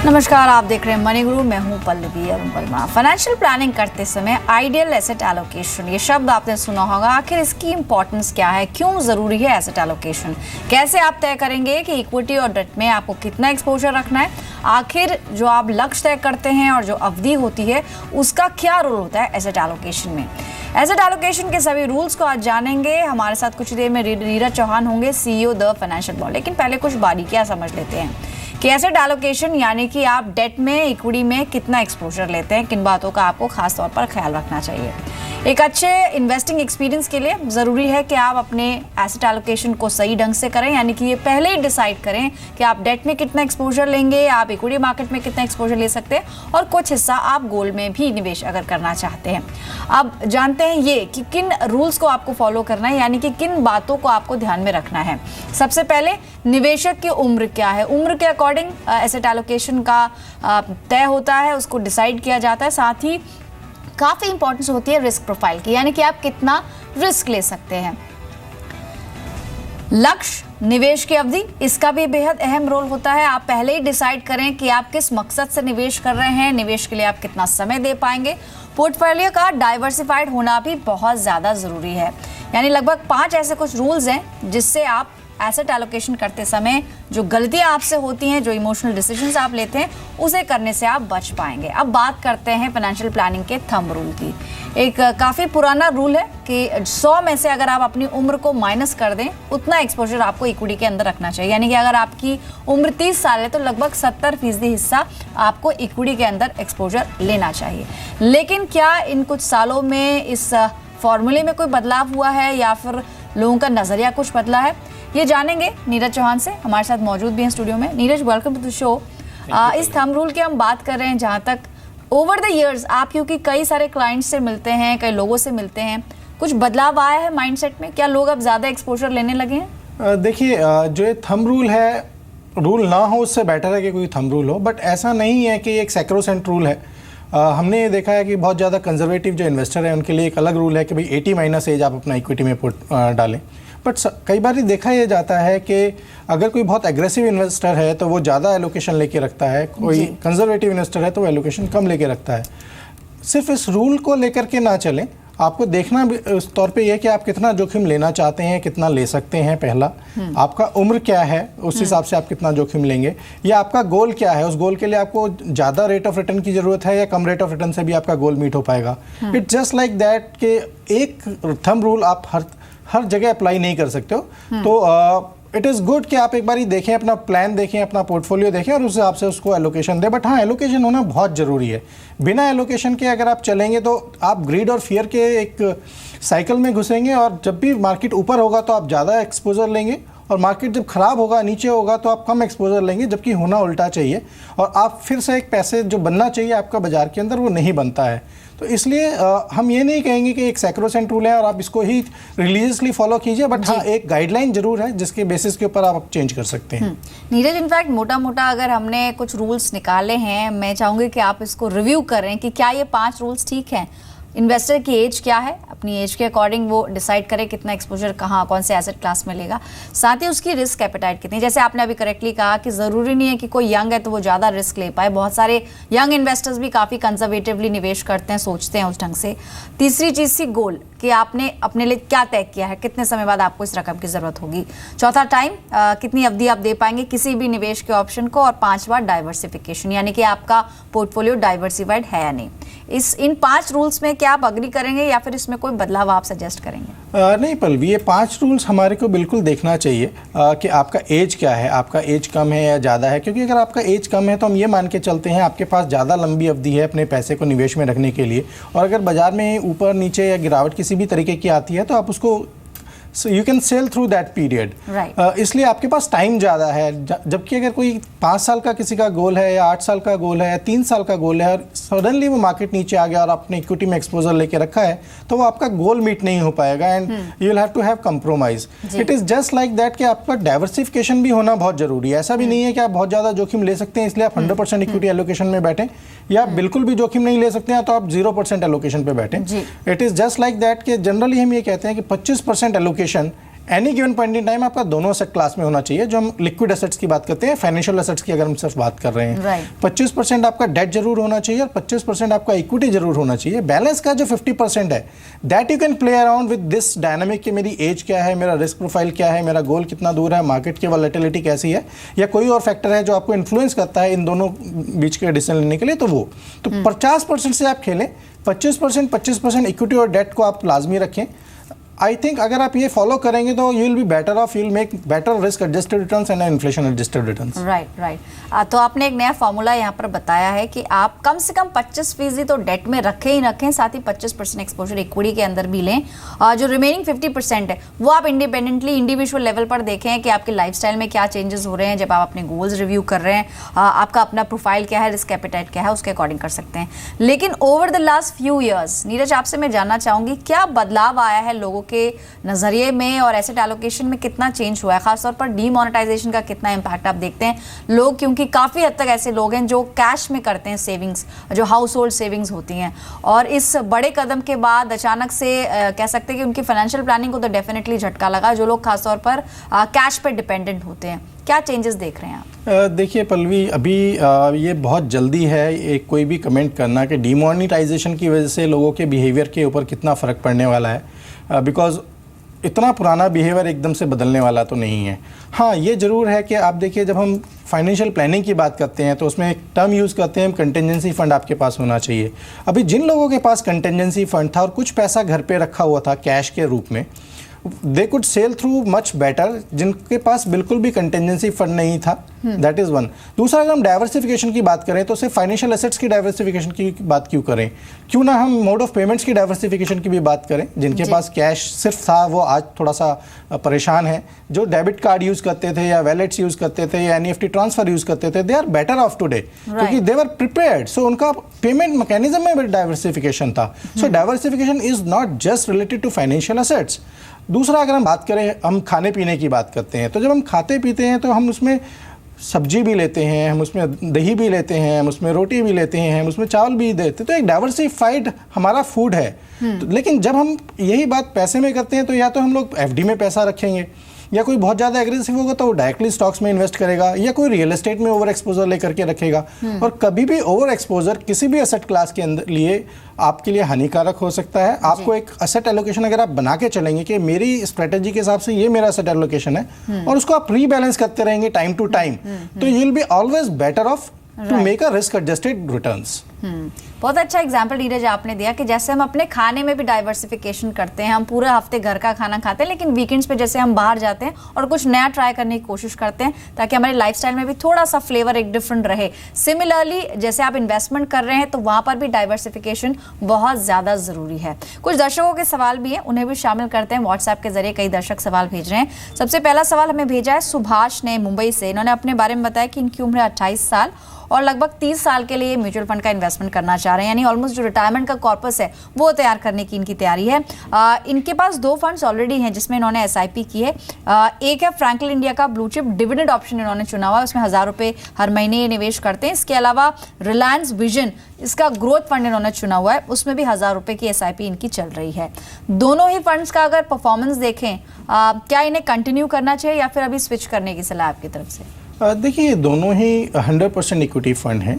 नमस्कार, आप देख रहे हैं मनी गुरु। मैं हूं पल्लवी अरुण वर्मा। फाइनेंशियल प्लानिंग करते समय आइडियल एसेट एलोकेशन, ये शब्द आपने सुना होगा। आखिर इसकी इंपॉर्टेंस क्या है, क्यों जरूरी है एसेट एलोकेशन, कैसे आप तय करेंगे कि इक्विटी और डेट में आपको कितना एक्सपोजर रखना है, आखिर जो आप लक्ष्य तय करते हैं और जो अवधि होती है उसका क्या रोल होता है एसेट एलोकेशन में। एसेट एलोकेशन के सभी रूल्स को आज जानेंगे। हमारे साथ कुछ देर में नीरज चौहान होंगे, CEO द फाइनेंशियल वर्ल्ड। लेकिन पहले कुछ बारीकियां समझ लेते हैं कि एसेट एलोकेशन यानी कि आप डेट में, इक्विटी में कितना एक्सपोजर लेते हैं, किन बातों का आपको खास तौर पर ख्याल रखना चाहिए। एक अच्छे इन्वेस्टिंग एक्सपीरियंस के लिए ज़रूरी है कि आप अपने एसेट एलोकेशन को सही ढंग से करें, यानी कि ये पहले ही डिसाइड करें कि आप डेट में कितना एक्सपोजर लेंगे, आप इक्विटी मार्केट में कितना एक्सपोजर ले सकते हैं और कुछ हिस्सा आप गोल्ड में भी निवेश अगर करना चाहते हैं। अब जानते हैं ये कि किन रूल्स को आपको फॉलो करना है, यानी कि किन बातों को आपको ध्यान में रखना है। सबसे पहले निवेशक की उम्र क्या है, उम्र के अकॉर्डिंग एसेट एलोकेशन का तय होता है, उसको डिसाइड किया जाता है। साथ ही काफ़ी इंपॉर्टेंस होती है रिस्क प्रोफाइल की, यानी कि आप कितना रिस्क ले सकते हैं। लक्ष्य, निवेश की अवधि, इसका भी बेहद अहम रोल होता है। आप पहले ही डिसाइड करें कि आप किस मकसद से निवेश कर रहे हैं, निवेश के लिए आप कितना समय दे पाएंगे। पोर्टफोलियो का डाइवर्सिफाइड होना भी बहुत ज़्यादा ज़रूरी है, यानी लगभग 5 ऐसे कुछ रूल्स हैं जिससे आप एसेट एलोकेशन करते समय जो गलतियां आपसे होती हैं, जो इमोशनल डिसीजंस आप लेते हैं, उसे करने से आप बच पाएंगे। अब बात करते हैं फाइनेंशियल प्लानिंग के थंब रूल की। एक काफ़ी पुराना रूल है कि 100 में से अगर आप अपनी उम्र को माइनस कर दें, उतना एक्सपोजर आपको इक्विटी के अंदर रखना चाहिए। यानी कि अगर आपकी उम्र 30 साल है तो लगभग 70% हिस्सा आपको इक्विटी के अंदर एक्सपोजर लेना चाहिए। लेकिन क्या इन कुछ सालों में इस फॉर्मूले में कोई बदलाव हुआ है या फिर लोगों का नज़रिया कुछ बदला है, ये जानेंगे नीरज चौहान से। हमारे साथ मौजूद भी हैं स्टूडियो में। Neeraj, welcome to the show. इस थंब रूल की हम बात कर रहे हैं, जहाँ तक ओवर द इयर्स आप क्योंकि कई सारे क्लाइंट्स से मिलते हैं, कई लोगों से मिलते हैं, कुछ बदलाव आया है माइंडसेट में? क्या लोग अब ज़्यादा एक्सपोजर लेने लगे हैं? देखिए, जो ये थंब रूल है, रूल ना हो उससे बेटर है कि कोई थंब रूल हो, बट ऐसा नहीं है कि एक सैक्रोसेंट रूल है। हमने ये देखा है कि बहुत ज़्यादा कंजर्वेटिव जो इन्वेस्टर है उनके लिए एक अलग रूल है कि भाई 80 माइनस एज आप अपना इक्विटी में डालें। बट कई बार देखा यह जाता है कि अगर कोई बहुत एग्रेसिव इन्वेस्टर है तो वो ज़्यादा एलोकेशन लेके रखता है, कोई कंजर्वेटिव इन्वेस्टर है तो वो एलोकेशन कम लेके रखता है। सिर्फ इस रूल को लेकर के ना चलें, आपको देखना भी उस तौर पे यह कि आप कितना जोखिम लेना चाहते हैं, कितना ले सकते हैं। पहला, आपका उम्र क्या है, उस हिसाब से आप कितना जोखिम लेंगे, या आपका गोल क्या है, उस गोल के लिए आपको ज़्यादा रेट ऑफ रिटर्न की ज़रूरत है या कम रेट ऑफ रिटर्न से भी आपका गोल मीट हो पाएगा। इट्स जस्ट लाइक दैट कि एक थंब रूल आप हर जगह अप्लाई नहीं कर सकते हो। तो इट इज़ गुड कि आप एक बार ही देखें, अपना प्लान देखें, अपना पोर्टफोलियो देखें और उस हिसाब से उसको एलोकेशन दें। बट हाँ, एलोकेशन होना बहुत ज़रूरी है। बिना एलोकेशन के अगर आप चलेंगे तो आप ग्रीड और फियर के एक साइकिल में घुसेंगे और जब भी मार्केट ऊपर होगा तो आप ज़्यादा एक्सपोजर लेंगे और मार्केट जब ख़राब होगा, नीचे होगा, तो आप कम एक्सपोजर लेंगे, जबकि होना उल्टा चाहिए। और आप फिर से एक पैसे जो बनना चाहिए आपका बाज़ार के अंदर, वो नहीं बनता है। तो इसलिए हम ये नहीं कहेंगे कि एक सैक्रोसेंट रूल है और आप इसको ही रिलीजियसली फॉलो कीजिए, बट हाँ, एक गाइडलाइन जरूर है जिसके बेसिस के ऊपर आप चेंज कर सकते हैं। नीरज, इनफैक्ट मोटा मोटा अगर हमने कुछ रूल्स निकाले हैं, मैं चाहूँगी कि आप इसको रिव्यू करें कि क्या ये 5 रूल्स ठीक हैं। इन्वेस्टर की एज क्या है, अपनी एज के अकॉर्डिंग वो डिसाइड करे कितना एक्सपोजर कहाँ, कौन से एसेट क्लास में लेगा। साथ ही उसकी रिस्क एपेटाइट कितनी, जैसे आपने अभी करेक्टली कहा कि ज़रूरी नहीं है कि कोई यंग है तो वो ज़्यादा रिस्क ले पाए। बहुत सारे यंग इन्वेस्टर्स भी काफ़ी कंजर्वेटिवली निवेश करते हैं, सोचते हैं उस ढंग से। तीसरी चीज़ थी गोल, कि आपने अपने लिए क्या तय किया है, कितने समय बाद आपको इस रकम की ज़रूरत होगी। चौथा, टाइम, कितनी अवधि आप दे पाएंगे किसी भी निवेश के ऑप्शन को। और 5वां, डाइवर्सिफिकेशन, यानी कि आपका पोर्टफोलियो डाइवर्सिफाइड है या नहीं। इन 5 रूल्स में क्या आप अग्री करेंगे या फिर इसमें कोई बदलाव आप सजेस्ट करेंगे? नहीं पल्लवी, ये 5 रूल्स हमारे को बिल्कुल देखना चाहिए कि आपका एज क्या है, आपका एज कम है या ज़्यादा है। क्योंकि अगर आपका एज कम है तो हम ये मान के चलते हैं आपके पास ज़्यादा लंबी अवधि है अपने पैसे को निवेश में रखने के लिए, और अगर बाज़ार में ऊपर नीचे या गिरावट किसी भी तरीके की आती है तो आप उसको you can sell through that period. इसलिए आपके पास टाइम ज़्यादा है। जबकि अगर कोई 5 साल का किसी का गोल है या 8 साल का गोल है या 3 साल का गोल है और सडनली वो मार्केट नीचे आ गया और आपने इक्विटी में एक्सपोजर लेके रखा है तो वो आपका गोल मीट नहीं हो पाएगा and you will have to have compromise. It is just like that कि आपका डाइवर्सिफिकेशन भी होना बहुत ज़रूरी है। ऐसा भी नहीं है कि आप बहुत ज़्यादा जोखिम ले सकते हैं इसलिए आप 100% इक्विटी एलोकेशन में बैठें, या बिल्कुल भी जोखिम नहीं ले सकते हैं तो आप 0% एलोकेशन पे बैठें। It is just like that कि जनरली हम ये कहते हैं कि 25% allocation any given point in time आपका दोनों एसेट क्लास में होना चाहिए। जो हम लिक्विड एसेट्स की बात करते हैं, फाइनेंशियल एसेट्स की अगर हम सिर्फ बात कर रहे हैं, Right. 25% आपका डेट जरूर होना चाहिए और 25% आपका इक्विटी जरूर होना चाहिए। बैलेंस का जो 50% है, that you can play around with this dynamic कि मेरी एज क्या है, मेरा रिस्क प्रोफाइल क्या है, मेरा गोल कितना दूर है, मार्केट की वॉलेटिलिटी कैसी है, या कोई और फैक्टर है जो आपको इन्फ्लुएंस करता है इन दोनों बीच के डिसीजन लेने के लिए, तो वो तो 50% से आप खेलें, 25% इक्विटी और डेट को आप लाजमी रखें। आई थिंक अगर आप ये फॉलो करेंगे तो you will be better of, you will make better risk adjusted returns and inflation adjusted returns. Right. तो आपने एक नया फॉर्मूला यहाँ पर बताया है कि आप कम से कम 25% तो डेट में रखें ही रखें, साथ ही 25% एक्सपोजर इक्विटी के अंदर भी लें, और जो रिमेनिंग 50% है वो आप इंडिपेंडेंटली इंडिविजुअल लेवल पर देखें कि आपके लाइफस्टाइल में क्या चेंजेस हो रहे हैं। जब आप अपने गोल्स रिव्यू कर रहे हैं, आपका अपना प्रोफाइल क्या है, रिस्क एपेटाइट क्या है, उसके अकॉर्डिंग कर सकते हैं। लेकिन over the last few years, Neeraj आपसे मैं जानना चाहूंगी क्या बदलाव आया है लोगों के नजरिए में और एसेट एलोकेशन में, कितना चेंज हुआ है, खासतौर पर डीमोनेटाइजेशन का कितना इम्पैक्ट आप देखते हैं? लोग, क्योंकि काफ़ी हद तक ऐसे लोग हैं जो कैश में करते हैं सेविंग्स, जो हाउस होल्ड सेविंग्स होती हैं, और इस बड़े कदम के बाद अचानक से कह सकते हैं कि उनकी फाइनेंशियल प्लानिंग को तो डेफिनेटली झटका लगा, जो लोग खासतौर पर कैश पर डिपेंडेंट होते हैं। क्या चेंजेस देख रहे हैं आप? देखिए पल्लवी, अभी ये बहुत जल्दी है एक कोई भी कमेंट करना कि डीमोनेटाइजेशन की वजह से लोगों के बिहेवियर के ऊपर कितना फ़र्क पड़ने वाला है, बिकॉज इतना पुराना बिहेवियर एकदम से बदलने वाला तो नहीं है। हाँ, ये ज़रूर है कि आप देखिए, जब हम फाइनेंशियल प्लानिंग की बात करते हैं तो उसमें एक टर्म यूज़ करते हैं, कंटिजेंसी फ़ंड आपके पास होना चाहिए। अभी जिन लोगों के पास कंटिजेंसी फ़ंड था और कुछ पैसा घर पे रखा हुआ था कैश के रूप में, they could sell through much better. जिनके पास बिल्कुल भी कंटिजेंसी फंड नहीं था, दैट इज़ वन। दूसरा, अगर हम डाइवर्सिफिकेशन की बात करें तो सिर्फ फाइनेंशियल एसेट्स की डाइवर्सिफिकेशन की बात क्यों करें, क्यों ना हम मोड ऑफ पेमेंट्स की डाइवर्सिफिकेशन की भी बात करें। जिनके पास कैश सिर्फ था वो आज थोड़ा सा परेशान है। जो डेबिट कार्ड यूज़ करते थे या वैलेट्स यूज़ करते थे या एनईएफटी ट्रांसफर यूज़ करते थे, they are better off today क्योंकि दे वर प्रिपेयर्ड। सो उनका पेमेंट मैकेनिज्म में भी डाइवर्सिफिकेशन था। So diversification is not just related to financial assets. दूसरा, अगर हम बात करें, हम खाने पीने की बात करते हैं, तो जब हम खाते पीते हैं तो हम उसमें सब्जी भी लेते हैं, हम उसमें दही भी लेते हैं, हम उसमें रोटी भी लेते हैं, हम उसमें चावल भी देते हैं, तो एक डाइवर्सिफाइड हमारा फूड है। तो लेकिन जब हम यही बात पैसे में करते हैं तो या तो हम लोग एफडी में पैसा रखेंगे, या कोई बहुत ज़्यादा एग्रेसिव होगा तो वो डायरेक्टली स्टॉक्स में इन्वेस्ट करेगा, या कोई रियल एस्टेट में ओवर एक्सपोजर लेकर के रखेगा। और कभी भी ओवर एक्सपोजर किसी भी एसेट क्लास के अंदर लिए आपके लिए हानिकारक हो सकता है। आपको एक एसेट एलोकेशन अगर आप बना के चलेंगे कि मेरी स्ट्रेटेजी के हिसाब से ये मेरा एसेट एलोकेशन है, और उसको आप रीबैलेंस करते रहेंगे टाइम टू टाइम, तो you will be always better off to make a risk adjusted returns. बहुत अच्छा एग्जाम्पल नीरज आपने दिया कि जैसे हम अपने खाने में भी डाइवर्सिफिकेशन करते हैं, हम पूरे हफ्ते घर का खाना खाते हैं, लेकिन वीकेंड्स पे जैसे हम बाहर जाते हैं और कुछ नया ट्राई करने की कोशिश करते हैं ताकि हमारे लाइफस्टाइल में भी थोड़ा सा फ्लेवर एक डिफरेंट रहे। सिमिलरली जैसे आप इन्वेस्टमेंट कर रहे हैं तो वहाँ पर भी डाइवर्सिफिकेशन बहुत ज़्यादा ज़रूरी है। कुछ दर्शकों के सवाल भी हैं, उन्हें भी शामिल करते हैं। व्हाट्सएप के जरिए कई दर्शक सवाल भेज रहे हैं। सबसे पहला सवाल हमें भेजा है सुभाष ने मुंबई से। इन्होंने अपने बारे में बताया कि इनकी उम्र 28 साल और लगभग 30 साल के लिए म्यूचुअल फंड का इन्वेस्टमेंट करना चाह रहे हैं, यानी ऑलमोस्ट जो रिटायरमेंट का कॉर्पस है वो तैयार करने की इनकी तैयारी है। इनके पास 2 फंड्स ऑलरेडी हैं जिसमें इन्होंने एसआईपी की है। एक है फ्रैंकलिन इंडिया का ब्लू चिप डिविडेंड ऑप्शन इन्होंने चुना हुआ है, उसमें 1000 रुपये हर महीने निवेश करते हैं। इसके अलावा रिलायंस विजन, इसका ग्रोथ फंड इन्होंने चुना हुआ है, उसमें भी 1000 रुपये की एसआईपी इनकी चल रही है। दोनों ही फंड्स का अगर परफॉर्मेंस देखें, क्या इन्हें कंटिन्यू करना चाहिए या फिर अभी स्विच करने की सलाह आपकी तरफ से? देखिए, दोनों ही 100% इक्विटी फंड हैं,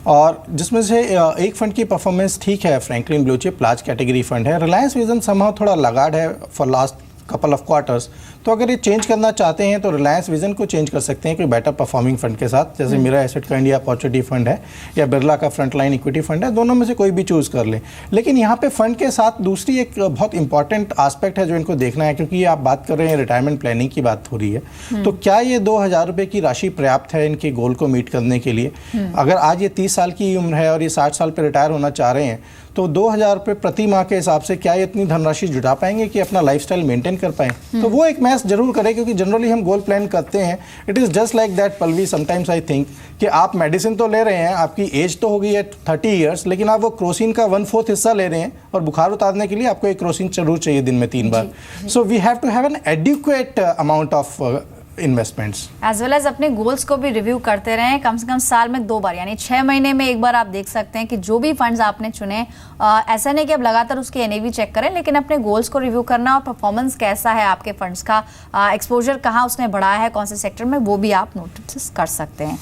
और जिसमें से एक फंड की परफॉर्मेंस ठीक है, Franklin blue chip large category fund है। रिलायंस विजन समहाउ थोड़ा लगाड़ है for last couple of quarters, तो अगर ये चेंज करना चाहते हैं तो रिलायंस विजन को चेंज कर सकते हैं कोई बेटर परफॉर्मिंग फंड के साथ, जैसे मेरा एसेट का इंडिया अपॉर्चुनिटी फंड है या बिरला का फ्रंटलाइन इक्विटी फंड है, दोनों में से कोई भी चूज़ कर लें। लेकिन यहाँ पे फंड के साथ दूसरी एक बहुत इंपॉर्टेंट आस्पेक्ट है जो इनको देखना है, क्योंकि आप बात कर रहे हैं रिटायरमेंट प्लानिंग की बात हो रही है, तो क्या ये 2000 रुपये की राशि पर्याप्त है इनके गोल को मीट करने के लिए? अगर आज ये 30 साल की उम्र है और ये 60 साल पर रिटायर होना चाह रहे हैं, तो 2000 रुपये प्रति माह के हिसाब से क्या ये इतनी धनराशि जुटा पाएंगे कि अपना लाइफस्टाइल मेंटेन कर पाएं? तो वो एक मैच जरूर करें, क्योंकि जनरली हम गोल प्लान करते हैं, it is just like that Pallavi. Sometimes I think कि आप मेडिसिन तो ले रहे हैं, आपकी एज तो हो गई है 30 ईयर्स, लेकिन आप वो क्रोसिन का 1/4 हिस्सा ले रहे हैं, और बुखार उतारने के लिए आपको एक क्रोसिन जरूर चाहिए दिन में 3 बार। So we have to have an adequate amount of investments. As well as अपने गोल्स को भी रिव्यू करते रहें, कम से कम साल में 2 बार, यानी 6 महीने में एक बार आप देख सकते हैं कि जो भी फंड्स आपने चुने, ऐसा नहीं कि आप लगातार उसके एनएवी चेक करें, लेकिन अपने गोल्स को रिव्यू करना और परफॉर्मेंस कैसा है आपके फंड्स का, एक्सपोजर कहाँ उसने बढ़ाया है, कौन से सेक्टर में, वो भी आप नोटिस कर सकते हैं।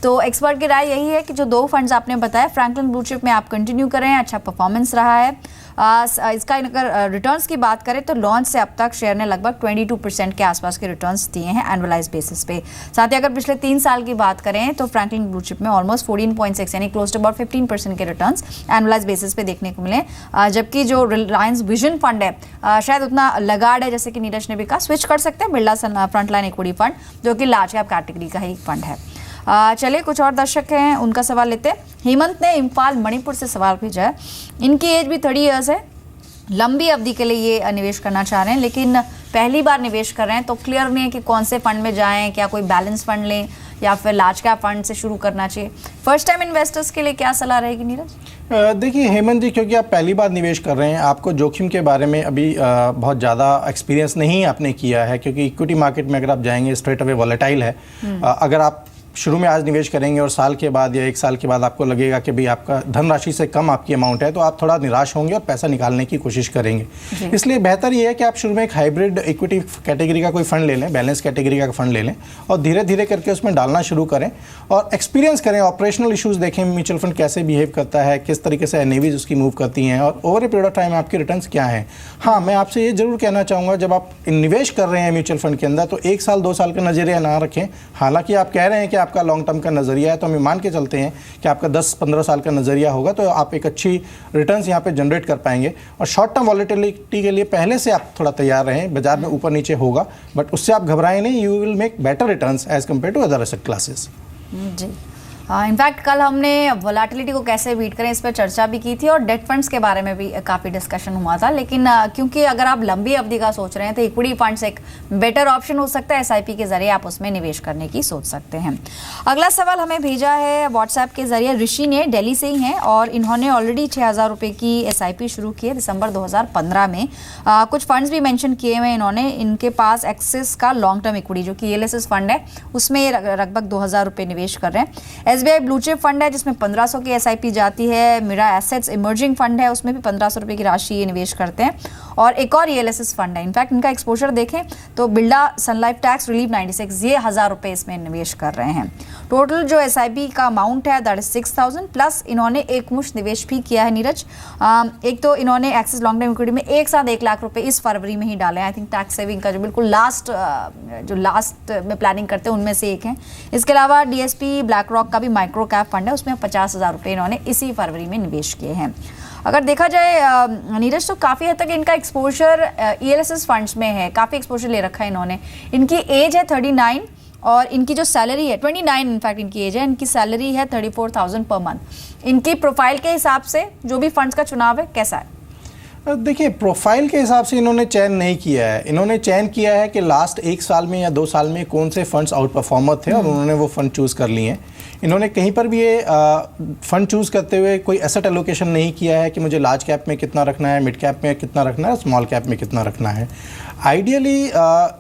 तो एक्सपर्ट की राय यही है कि जो 2 फंड्स आपने बताया, फ्रैंकलिन ब्लू चिप में आप कंटिन्यू करें, अच्छा परफॉर्मेंस रहा है। इसका अगर रिटर्न्स की बात करें तो लॉन्च से अब तक शेयर ने लगभग 22% के आसपास के रिटर्न्स दिए हैं एनुअलाइज बेसिस पे। साथ ही अगर पिछले 3 साल की बात करें तो फ्रैंकलिन ब्लू चिप में ऑलमोस्ट 14.6 यानी क्लोज टू अबाउट 15% के रिटर्न्स एनुअलाइज बेसिस पे देखने को मिले। जबकि जो रिलायंस विजन फंड है शायद उतना लगाड़ है, जैसे कि नीरज ने भी कहा, स्विच कर सकते हैं बिरला फ्रंटलाइन इक्विटी फंड, जो कि लार्ज कैप कैटेगरी का ही फंड है। चलिए कुछ और दर्शक हैं, उनका सवाल लेते हैं। हेमंत ने इम्फाल मणिपुर से सवाल भेजा है। इनकी एज भी 30 ईयर्स है, लंबी अवधि के लिए ये निवेश करना चाह रहे हैं, लेकिन पहली बार निवेश कर रहे हैं, तो क्लियर नहीं है कि कौन से फंड में जाएं, क्या कोई बैलेंस फंड लें या फिर लार्ज कैप फंड से शुरू करना चाहिए। फर्स्ट टाइम इन्वेस्टर्स के लिए क्या सलाह रहेगी नीरज? देखिए हेमंत जी, क्योंकि आप पहली बार निवेश कर रहे हैं, आपको जोखिम के बारे में अभी बहुत ज़्यादा एक्सपीरियंस नहीं आपने किया है, क्योंकि इक्विटी मार्केट में अगर आप जाएंगे स्ट्रेट अवे वॉलेटाइल है। अगर आप शुरू में आज निवेश करेंगे और साल के बाद या 1 साल के बाद आपको लगेगा कि भाई आपका धनराशि से कम आपकी अमाउंट है, तो आप थोड़ा निराश होंगे और पैसा निकालने की कोशिश करेंगे। इसलिए बेहतर ये है कि आप शुरू में एक हाइब्रिड इक्विटी कैटेगरी का कोई फंड ले लें, बैलेंस कैटेगरी का फंड ले लें और धीरे धीरे करके उसमें डालना शुरू करें और एक्सपीरियंस करें, ऑपरेशनल इशूज़ देखें, म्यूचुअल फंड कैसे बिहेव करता है, किस तरीके से एनएवीज उसकी मूव करती हैं और over a period of time आपके रिटर्न्स क्या हैं। हाँ, मैं आपसे ये जरूर कहना चाहूँगा, जब आप निवेश कर रहे हैं म्यूचुअल फंड के अंदर, तो 1 साल 2 साल का नजरिया ना रखें। हालांकि आप कह रहे हैं कि आपका लॉन्ग टर्म का नजरिया है, तो हम मान के चलते हैं कि आपका 10-15 साल का नजरिया होगा, तो आप एक अच्छी रिटर्न्स यहाँ पे जनरेट कर पाएंगे। और शॉर्ट टर्म वॉलेटिलिटी के लिए पहले से आप थोड़ा तैयार रहें, बाजार में ऊपर नीचे होगा, बट उससे आप घबराएं नहीं, you will make better returns as compared to other asset classes. जी, इनफैक्ट कल हमने वोलाटिलिटी को कैसे बीट करें इस पर चर्चा भी की थी और डेट फंड्स के बारे में भी काफ़ी डिस्कशन हुआ था। लेकिन क्योंकि अगर आप लंबी अवधि का सोच रहे हैं तो इक्विटी फंड्स एक बेटर ऑप्शन हो सकता है, एसआईपी के जरिए आप उसमें निवेश करने की सोच सकते हैं। अगला सवाल हमें भेजा है व्हाट्सएप के जरिए, ऋषि ने, दिल्ली से ही हैं और इन्होंने ऑलरेडी 6,000 रुपये की एसआईपी शुरू की है दिसंबर 2015 में। कुछ फंड्स भी मेंशन किए हुए इन्होंने। इनके पास एक्सिस का लॉन्ग टर्म इक्विटी जो कि ELSS फंड है, उसमें लगभग 2,000 रुपये निवेश कर रहे हैं। SBI ब्लू चिप फंड है जिसमें 1500 की एसआईपी जाती है। मेरा एसेट्स इमर्जिंग फंड है, उसमें भी 1500 रुपये की राशि ये निवेश करते हैं। और एक और ELSS फंड है, इनफैक्ट इनका एक्सपोजर देखें तो बिरला सन लाइफ टैक्स रिलीफ 96, ये 1000 रुपये इसमें निवेश कर रहे हैं। टोटल जो एसआईपी का अमाउंट है दैट इज 6000 प्लस इन्होंने एक मुश्त निवेश भी किया है नीरज। एक तो इन्होंने एक्सिस लॉन्ग टर्म इक्विटी में एक साथ 1 लाख रुपए इस फरवरी में ही डाले हैं। आई थिंक टैक्स सेविंग का जो बिल्कुल लास्ट में प्लानिंग करते हैं उनमें से एक है। इसके अलावा DSP ब्लैक रॉक का भी माइक्रो कैप फंड है, उसमें 50,000 रुपये इन्होंने इसी फरवरी में निवेश किए हैं। अगर देखा जाए नीरज तो काफ़ी हद तक इनका एक्सपोजर ELSS फंड्स में है, काफ़ी एक्सपोजर ले रखा है इन्होंने। इनकी एज है 39 और इनकी जो सैलरी है 29 इनफैक्ट इनकी एज है, इनकी सैलरी है 34,000 पर मंथ। इनकी प्रोफाइल के हिसाब से जो भी फंड्स का चुनाव है कैसा है? देखिए, प्रोफाइल के हिसाब से इन्होंने चयन नहीं किया है। इन्होंने चयन किया है कि लास्ट 1 साल में या 2 साल में कौन से फंड्स आउट परफॉर्मर थे और उन्होंने वो फंड चूज़ कर लिए हैं। इन्होंने कहीं पर भी ये फंड चूज़ करते हुए कोई एसेट एलोकेशन नहीं किया है कि मुझे लार्ज कैप में कितना रखना है, मिड कैप में कितना रखना है, स्मॉल कैप में कितना रखना है। आइडियली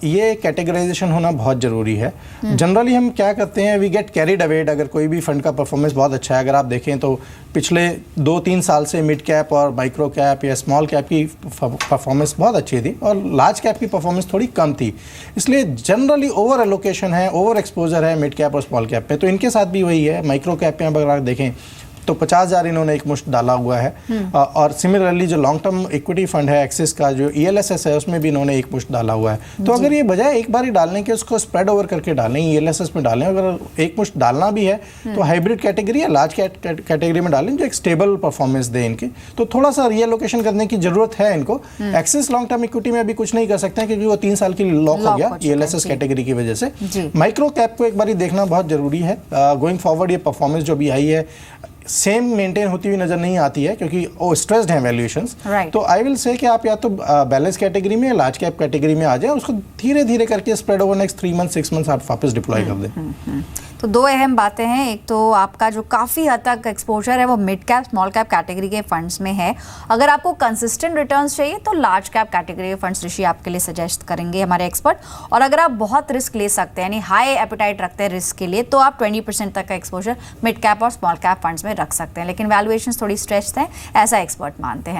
ये कैटेगराइजेशन होना बहुत ज़रूरी है। जनरली हम क्या करते हैं, वी गेट कैरिड अवेड। अगर कोई भी फंड का परफॉर्मेंस बहुत अच्छा है, अगर आप देखें तो पिछले 2-3 साल से मिड कैप और माइक्रो कैप या स्मॉल कैप की परफॉर्मेंस बहुत अच्छी थी और लार्ज कैप की परफॉर्मेंस थोड़ी कम थी। इसलिए जनरली ओवर एलोकेशन है, ओवर एक्सपोजर है मिड कैप और स्मॉल कैप पे। तो इनके साथ भी वही है। माइक्रो कैप में अगर आप देखें तो 50,000 इन्होंने एक मुश्त डाला हुआ है और सिमिलरली जो लॉन्ग टर्म इक्विटी फंड है एक्सिस का जो ELSS है उसमें भी इन्होंने एक मुश्त डाला हुआ है। तो अगर ये बजाय एक बार ही डालने के उसको स्प्रेड ओवर करके डालें, ELSS में डालें, अगर एक मुश्त डालना भी है तो हाइब्रिड कैटेगरी या लार्ज कैटेगरी में डालें जो एक स्टेबल परफॉर्मेंस दे इनकी। तो थोड़ा सा रीएलोकेशन करने की जरूरत है इनको। एक्सिस लॉन्ग टर्म इक्विटी में अभी कुछ नहीं कर सकते हैं क्योंकि वो 3 साल की लॉक हो गया ELSS कैटेगरी की वजह से। माइक्रो कैप को एक बार देखना बहुत जरूरी है। गोइंग फॉरवर्ड ये परफॉर्मेंस जो भी आई है सेम मेंटेन होती हुई नजर नहीं आती है क्योंकि वो स्ट्रेस्ड हैं वैल्यूएशंस। तो आई विल से कि आप या तो बैलेंस कैटेगरी में या लार्ज कैप कैटेगरी में आ जाए, उसको धीरे धीरे करके spread over next 3 month 6 months आप वापस डिप्लॉय कर दें। तो दो अहम बातें हैं, एक तो आपका जो काफ़ी हद तक एक्सपोजर है वो mid cap small cap category के फंड्स में है। अगर आपको कंसिस्टेंट रिटर्न्स चाहिए तो लार्ज कैप कैटेगरी के फंड्स ऋषि आपके लिए सजेस्ट करेंगे हमारे एक्सपर्ट। और अगर आप बहुत रिस्क ले सकते हैं यानी हाई एपेटाइट रखते हैं रिस्क के लिए तो आप 20% तक का एक्सपोजर मिड कैप और स्मॉल कैप फंड्स में रख सकते हैं, लेकिन वैल्यूएशंस थोड़ी स्ट्रेच्ड हैं ऐसा एक्सपर्ट मानते हैं।